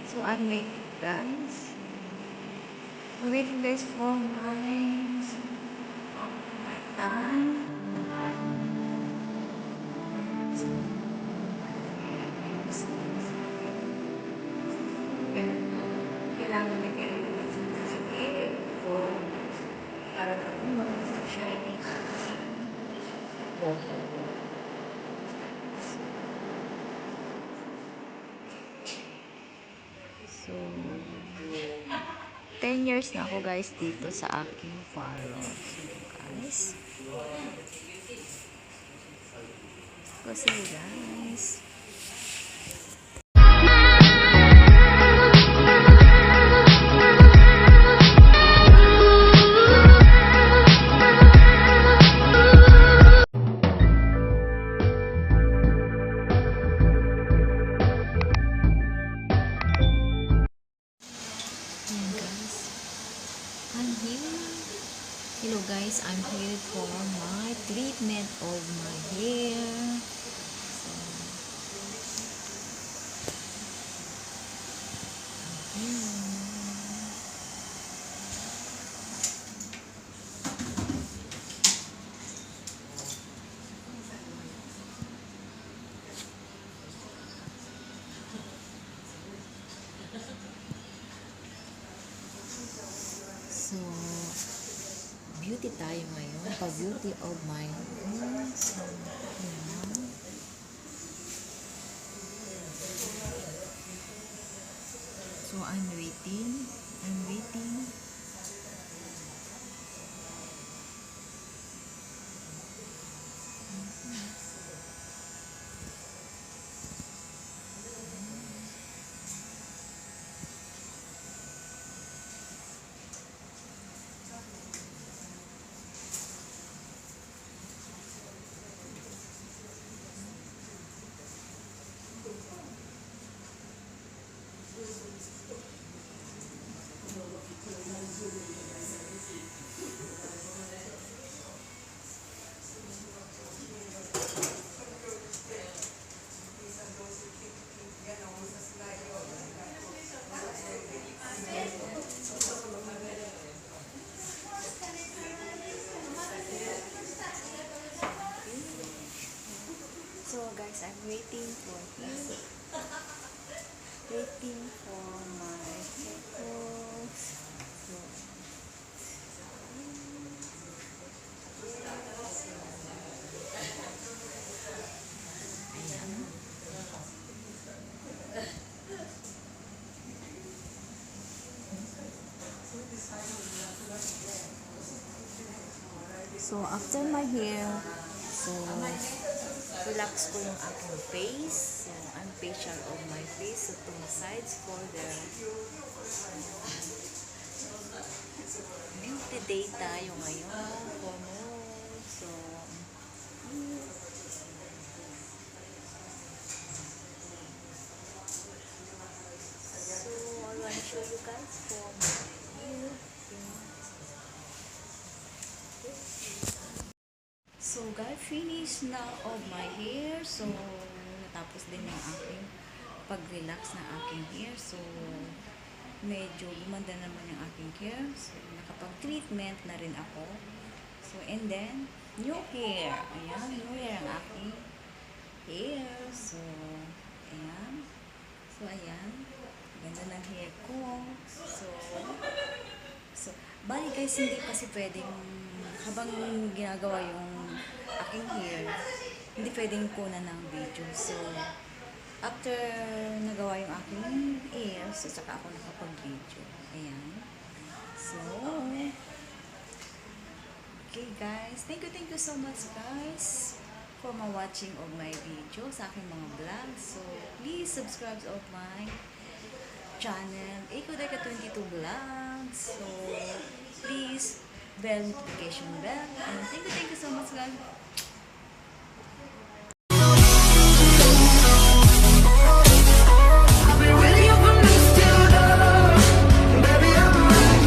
So I'm waiting, guys. I'm waiting, guys, for my time. Kailangan na kailangan kasi for para mag-shiny. So, 10 years na ako, guys, dito sa aking parlor. So, guys. Kasi, guys. I'm here. Hello guys, I'm here for my treatment of my hair. So, so beauty tayo ngayon. Pa-beauty of my hair. So, ayan. So, I'm waiting. So guys, I'm waiting for him. Waiting for my pickles. So, ayan. So after my hair, so relax ko yung aking face. So, I'm facial of my face. So, to sides for the beauty day tayo ngayon. So, I want to show you guys for my hair. So guys, finish na of my hair. So natapos din yung aking pag-relax na aking hair. So medyo gumanda naman yung aking hair. So nakapag-treatment na rin ako. So and then new hair. Ayan, new hair ang aking hair. So ayan. So ayan. Ganda ng hair ko. So bali guys, hindi kasi pwedeng habang ginagawa yung aking hair, hindi pwedeng kunan ng video. So, after nagawa yung aking hair, so saka ako nakapag-video. Ayan. So, okay guys. Thank you so much guys for watching of my video sa aking mga vlog. So, please subscribe of my channel, Ekodeka 22 Vlogs. So, please bell notification bell, and thank you so much guys.